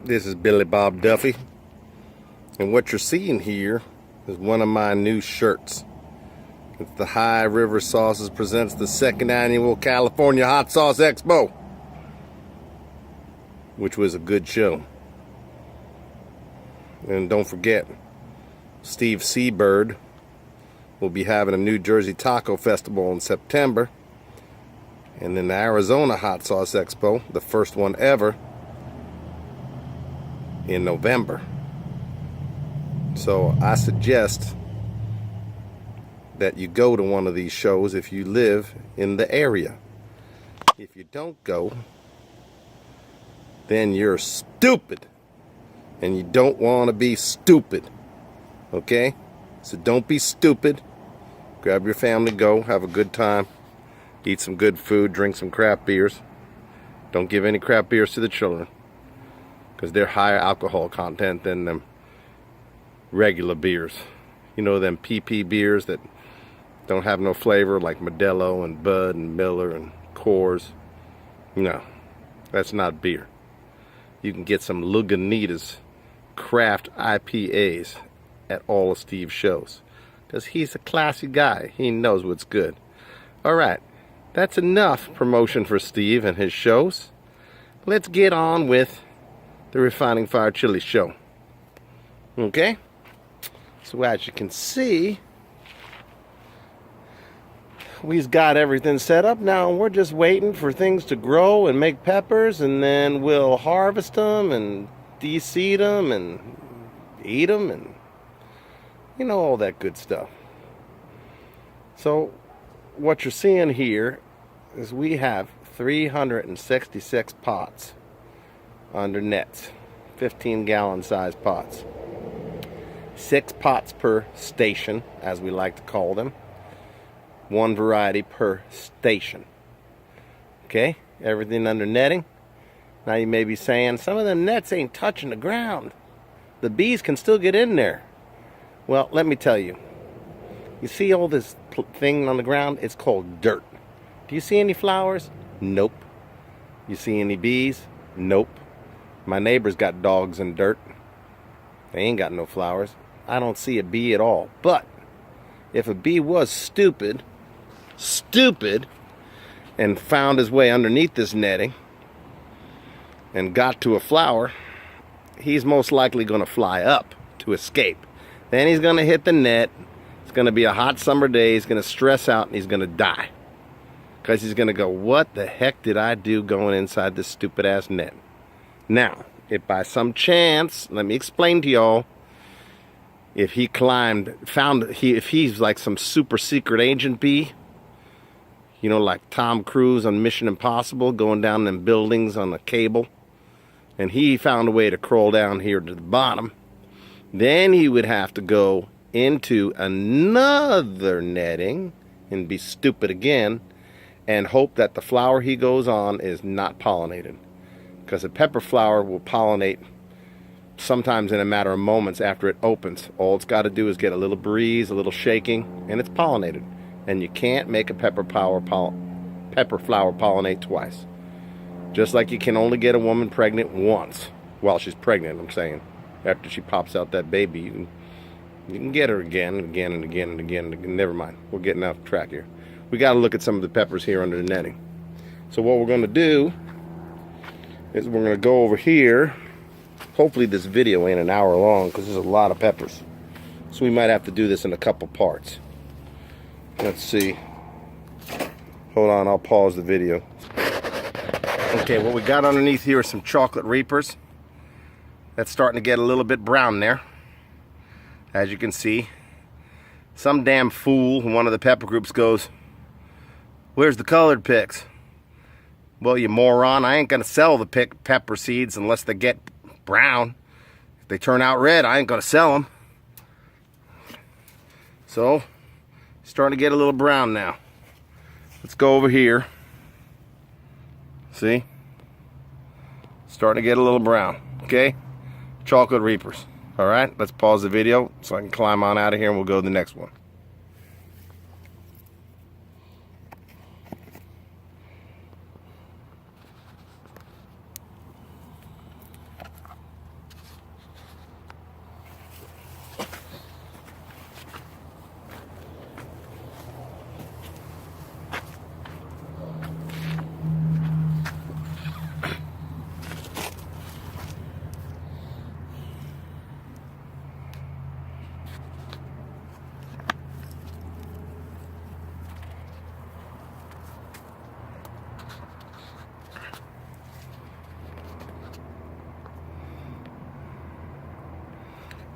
This is Billy Bob Duffy, and what you're seeing here is one of my new shirts. It's the High River Sauces presents the second annual California Hot Sauce Expo, which was a good show. And don't forget, Steve Seabird will be having a New Jersey Taco Festival in September, and then the Arizona Hot Sauce Expo, the first one ever, in November. So I suggest that you go to one of these shows if you live in the area. If you don't go, then you're stupid, and you don't want to be stupid. Okay? So don't be stupid. Grab your family, go have a good time, eat some good food, drink some craft beers. Don't give any craft beers to the children, because they're higher alcohol content than them regular beers. You know, them PP beers that don't have no flavor, like Modelo and Bud and Miller and Coors. No, that's not beer. You can get some Lagunitas craft IPAs at all of Steve's shows, because he's a classy guy. He knows what's good. Alright, that's enough promotion for Steve and his shows. Let's get on with the Refining Fire Chile show. Okay? So as you can see, we've got everything set up now. We're just waiting for things to grow and make peppers, and then we'll harvest them and de-seed them and eat them, and you know, all that good stuff. So what you're seeing here is we have 366 pots under nets, 15-gallon size pots. 6 pots per station, as we like to call them. One variety per station. Okay, everything under netting. Now you may be saying, some of them nets ain't touching the ground. The bees can still get in there. Well, let me tell you. You see all this thing on the ground? It's called dirt. Do you see any flowers? Nope. You see any bees? Nope. My neighbor's got dogs in dirt. They ain't got no flowers. I don't see a bee at all. But if a bee was stupid, and found his way underneath this netting and got to a flower, he's most likely going to fly up to escape. Then he's going to hit the net. It's going to be a hot summer day. He's going to stress out and he's going to die, because he's going to go, what the heck did I do going inside this stupid ass net? Now, if by some chance, let me explain to y'all, if he if he's like some super secret agent bee, you know, like Tom Cruise on Mission Impossible, going down them buildings on a cable, and he found a way to crawl down here to the bottom, then he would have to go into another netting and be stupid again and hope that the flower he goes on is not pollinated. Because a pepper flower will pollinate sometimes in a matter of moments after it opens. All it's got to do is get a little breeze, a little shaking, and it's pollinated. And you can't make a pepper flower pollinate twice. Just like you can only get a woman pregnant once while she's pregnant, I'm saying. After she pops out that baby, you can get her again and again and again and again and again. Never mind, we're getting off track here. We got to look at some of the peppers here under the netting. So what we're going to do is we're going to go over here. Hopefully this video ain't an hour long, because there's a lot of peppers. So we might have to do this in a couple parts. Let's see. Hold on, I'll pause the video. Okay, what we got underneath here are some chocolate reapers. That's starting to get a little bit brown there, as you can see. Some damn fool in one of the pepper groups goes, where's the colored picks? Well, you moron, I ain't gonna sell the pepper seeds unless they get brown. If they turn out red, I ain't gonna sell them. So, starting to get a little brown now. Let's go over here. See? Starting to get a little brown. Okay? Chocolate reapers. Alright, let's pause the video so I can climb on out of here and we'll go to the next one.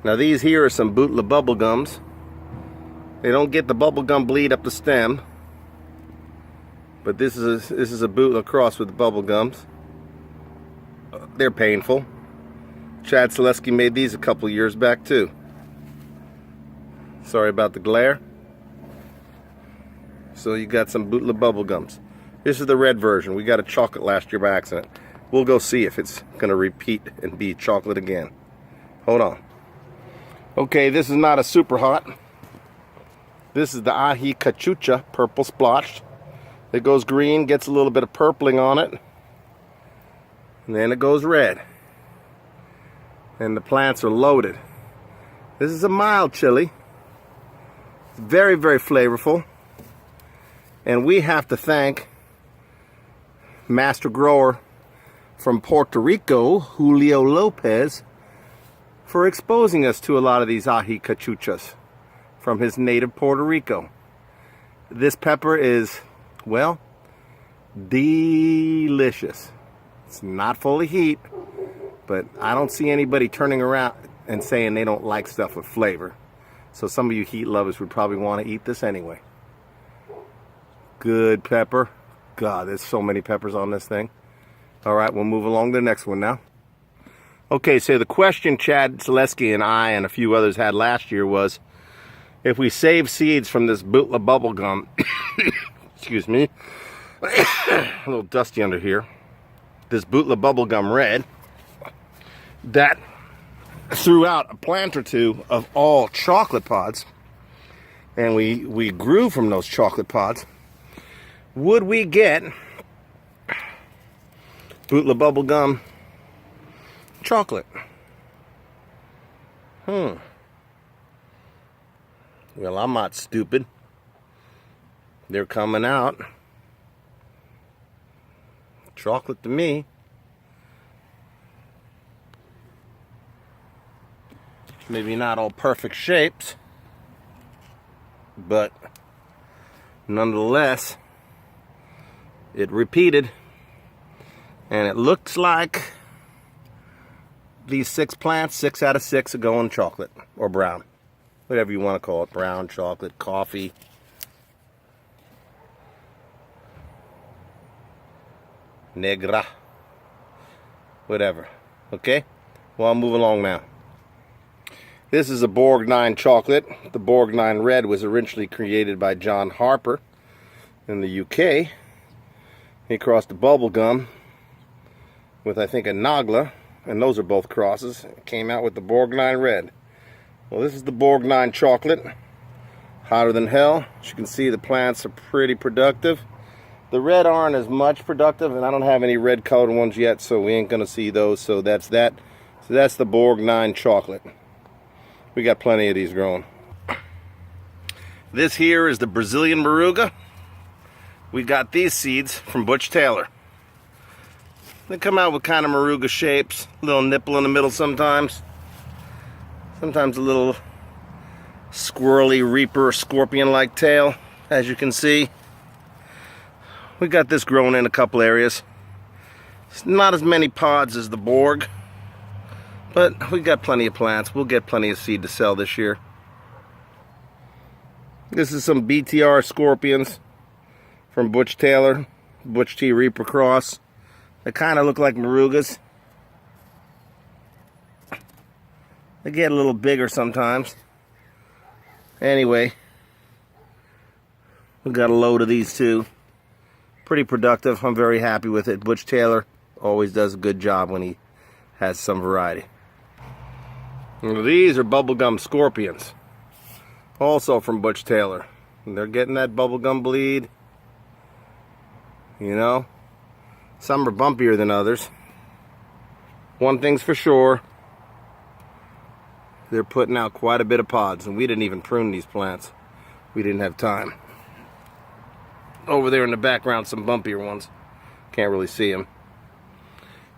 Now these here are some Bootla bubble gums. They don't get the bubble gum bleed up the stem, but this is a Bootla cross with the bubble gums. They're painful. Chad Selesky made these a couple years back too. Sorry about the glare. So you got some Bootla bubble gums. This is the red version. We got a chocolate last year by accident. We'll go see if it's gonna repeat and be chocolate again. Hold on. Okay, this is not a super hot. This is the Ají Cachucha purple splotched. It goes green, gets a little bit of purpling on it, and then it goes red. And the plants are loaded. This is a mild chili. It's very, very flavorful. And we have to thank master grower from Puerto Rico, Julio Lopez, for exposing us to a lot of these ají cachuchas from his native Puerto Rico. This pepper is, well, delicious. It's not full of heat, but I don't see anybody turning around and saying they don't like stuff with flavor. So some of you heat lovers would probably want to eat this anyway. Good pepper. God, there's so many peppers on this thing. All right, we'll move along to the next one now. Okay, so the question Chad Selesky and I and a few others had last year was, if we save seeds from this Bootla bubble gum, excuse me, a little dusty under here, this Bootla bubble gum red, that threw out a plant or two of all chocolate pods, and we grew from those chocolate pods, would we get Bootla bubble gum chocolate? Well, I'm not stupid. They're coming out. Chocolate to me. Maybe not all perfect shapes, but nonetheless, it repeated, and it looks like these 6 plants, 6 out of 6 are going chocolate or brown, whatever you want to call it, brown, chocolate, coffee. Negra, whatever. Okay, well, I'll move along now. This is a Borgnine chocolate. The Borgnine red was originally created by John Harper in the UK. He crossed the bubble gum with, I think, a Nagla, and those are both crosses. It came out with the Borgnine red. Well, this is the Borgnine chocolate. Hotter than hell. As you can see, the plants are pretty productive. The red aren't as much productive, and I don't have any red colored ones yet, so we ain't gonna see those. So that's that. So that's the Borgnine chocolate. We got plenty of these growing. This here is the Brazilian Moruga. We got these seeds from Butch Taylor. They come out with kind of Moruga shapes, a little nipple in the middle sometimes. Sometimes a little squirrely reaper scorpion-like tail, as you can see. We got this growing in a couple areas. It's not as many pods as the Borg, but we got plenty of plants. We'll get plenty of seed to sell this year. This is some BTR scorpions from Butch Taylor, Butch T Reaper Cross. They kind of look like Morugas. They get a little bigger sometimes. Anyway, we got a load of these too. Pretty productive. I'm very happy with it. Butch Taylor always does a good job when he has some variety. Well, these are bubblegum scorpions, also from Butch Taylor. And they're getting that bubblegum bleed. You know, some are bumpier than others. One thing's for sure, they're putting out quite a bit of pods, and we didn't even prune these plants. We didn't have time. Over there in the background, some bumpier ones. Can't really see them.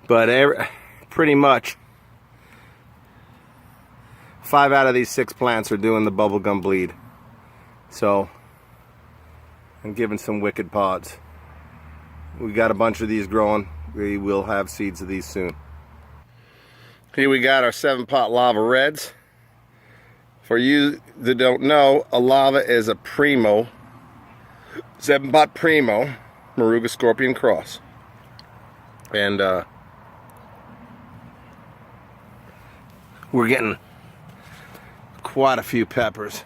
But pretty much 5 out of these 6 plants are doing the bubblegum bleed. So I'm giving some wicked pods. We got a bunch of these growing. We will have seeds of these soon. Here we got our 7-pot lava reds. For you that don't know, a lava is a primo, 7-pot primo, Moruga Scorpion cross. And we're getting quite a few peppers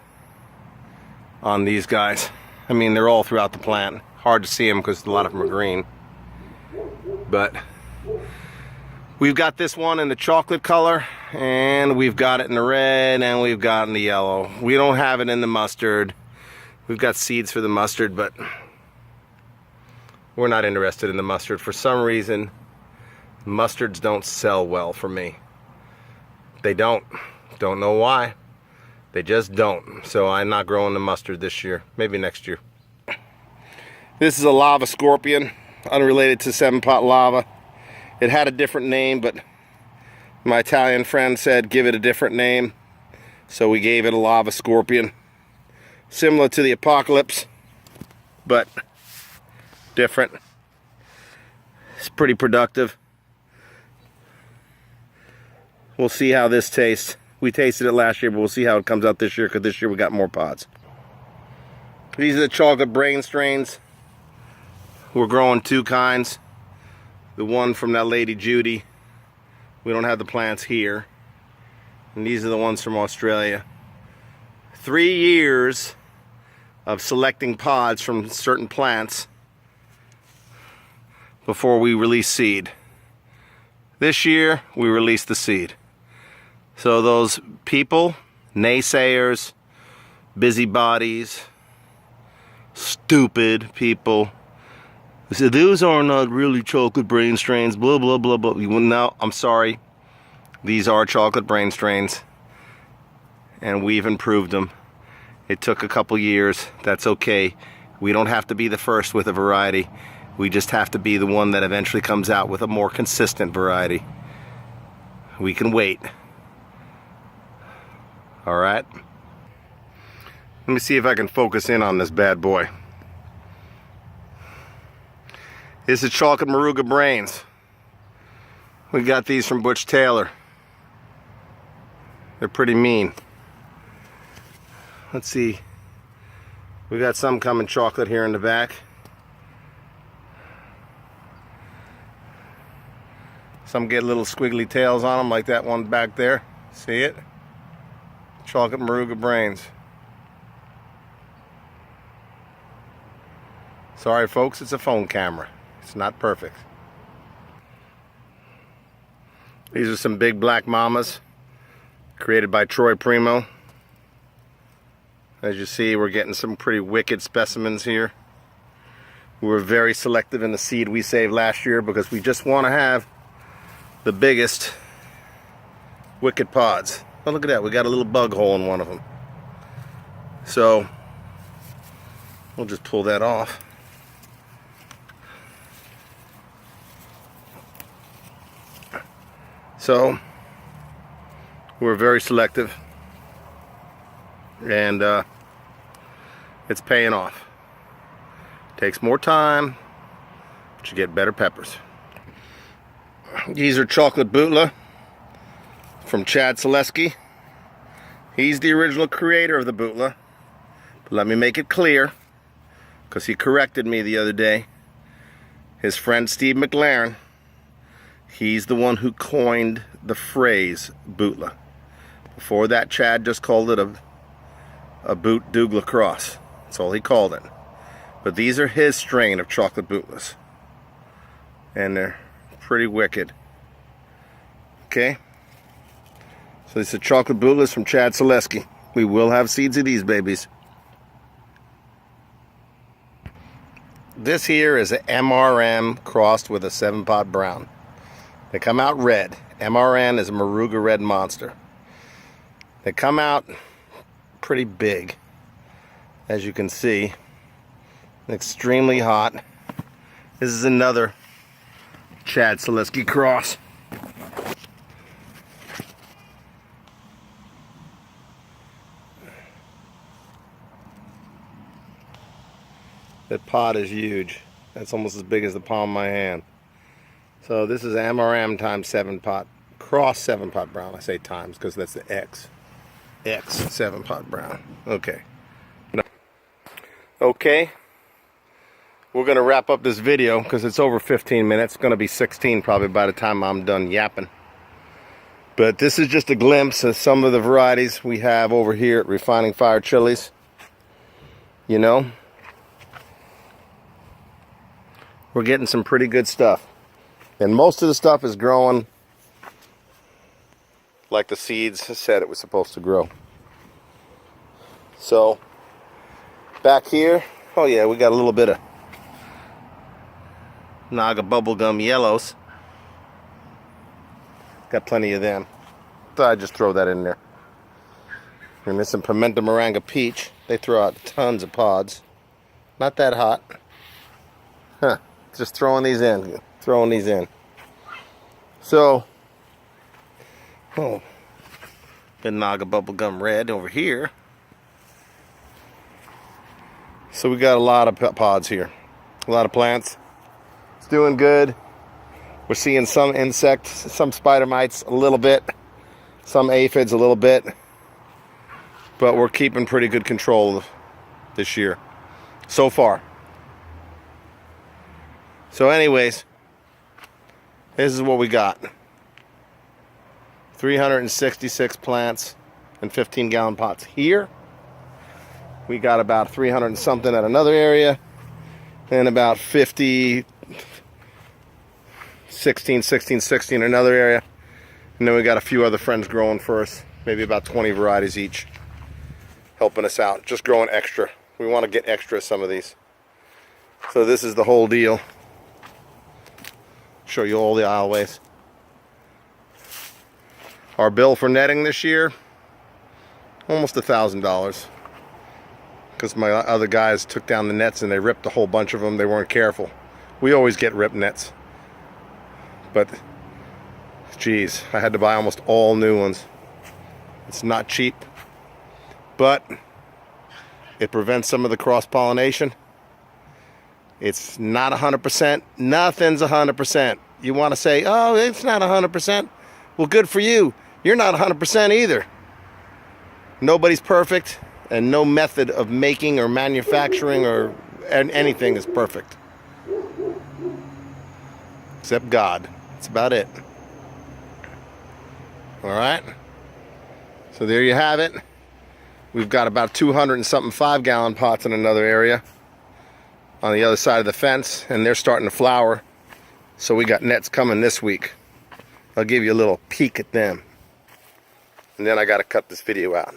on these guys. I mean, they're all throughout the plant. Hard to see them because a lot of them are green. But we've got this one in the chocolate color, and we've got it in the red, and we've got it in the yellow. We don't have it in the mustard. We've got seeds for the mustard, but we're not interested in the mustard. For some reason, mustards don't sell well for me. They don't. Don't know why. They just don't. So I'm not growing the mustard this year. Maybe next year. This is a lava scorpion, unrelated to 7-pot lava. It had a different name, but my Italian friend said give it a different name. So we gave it a lava scorpion. Similar to the apocalypse, but different. It's pretty productive. We'll see how this tastes. We tasted it last year, but we'll see how it comes out this year, because this year we got more pods. These are the chocolate brain strains. We're growing 2 kinds. The one from that lady Judy. We don't have the plants here. And these are the ones from Australia. 3 years of selecting pods from certain plants before we release seed. This year, we released the seed. So those people, naysayers, busybodies, stupid people, they said, those are not really chocolate brain strains, blah, blah, blah, blah. Well, no, I'm sorry. These are chocolate brain strains, and we've improved them. It took a couple years. That's okay. We don't have to be the first with a variety. We just have to be the one that eventually comes out with a more consistent variety. We can wait. All right. Let me see if I can focus in on this bad boy. This is chocolate Moruga brains. We got these from Butch Taylor. They're pretty mean. Let's see. We got some coming chocolate here in the back. Some get little squiggly tails on them, like that one back there. See it? Chocolate Moruga brains. Sorry folks, it's a phone camera. It's not perfect. These are some big black mamas created by Troy Primo. As you see, we're getting some pretty wicked specimens here. We were very selective in the seed we saved last year because we just want to have the biggest wicked pods. Oh, look at that, we got a little bug hole in one of them. So we'll just pull that off. So we're very selective, and it's paying off. Takes more time, but you get better peppers. These are chocolate Butla from Chad Selesky. He's the original creator of the Butla. But let me make it clear, because he corrected me the other day. His friend Steve McLaren, he's the one who coined the phrase Butla. Before that, Chad just called it a Boot Douglas cross. That's all he called it. But these are his strain of chocolate Butlas. And they're pretty wicked. Okay? So these are chocolate Butlas from Chad Selesky. We will have seeds of these babies. This here is an MRM crossed with a 7-pot brown. They come out red. MRN is a Moruga red monster. They come out pretty big, as you can see. Extremely hot. This is another Chad Selesky cross. That pod is huge. That's almost as big as the palm of my hand. So this is MRM times 7-pot, cross 7-pot brown. I say times because that's the X. X 7-pot brown. Okay. Okay. We're going to wrap up this video because it's over 15 minutes. It's going to be 16 probably by the time I'm done yapping. But this is just a glimpse of some of the varieties we have over here at Refining Fire Chiles. You know, we're getting some pretty good stuff. And most of the stuff is growing like the seeds said it was supposed to grow. So, back here, oh yeah, we got a little bit of Naga bubblegum yellows. Got plenty of them. Thought I'd just throw that in there. And there's some pimento moranga peach. They throw out tons of pods. Not that hot. Huh. Just throwing these in. Throwing these in. So, oh, the Naga bubblegum red over here. So we got a lot of pods here. A lot of plants. It's doing good. We're seeing some insects, some spider mites a little bit, some aphids a little bit, but we're keeping pretty good control this year so far. So anyways, this is what we got. 366 plants in 15-gallon pots here. We got about 300 and something at another area, and about 50, 16 in another area. And then we got a few other friends growing for us, maybe about 20 varieties each, helping us out, just growing extra. We want to get extra some of these. So this is the whole deal. Show you all the aisleways. Our bill for netting this year, almost $1,000. Because my other guys took down the nets and they ripped a whole bunch of them. They weren't careful. We always get ripped nets. But, geez, I had to buy almost all new ones. It's not cheap, but it prevents some of the cross-pollination. It's not 100%. Nothing's 100%. You want to say, oh, it's not 100%. Well, good for you. You're not 100% either. Nobody's perfect, and no method of making or manufacturing or anything is perfect. Except God. That's about it. Alright? So there you have it. We've got about 200 and something 5-gallon pots in another area on the other side of the fence, and they're starting to flower. So we got nets coming this week. I'll give you a little peek at them. And then I got to cut this video out.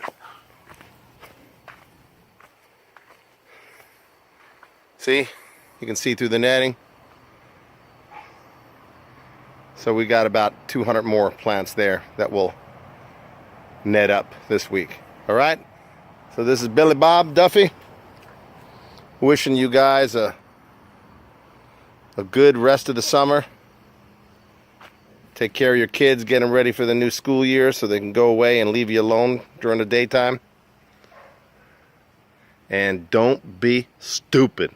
See? You can see through the netting. So we got about 200 more plants there that will net up this week. All right? So this is Billy Bob Duffy. Wishing you guys a good rest of the summer. Take care of your kids, get them ready for the new school year so they can go away and leave you alone during the daytime. And don't be stupid.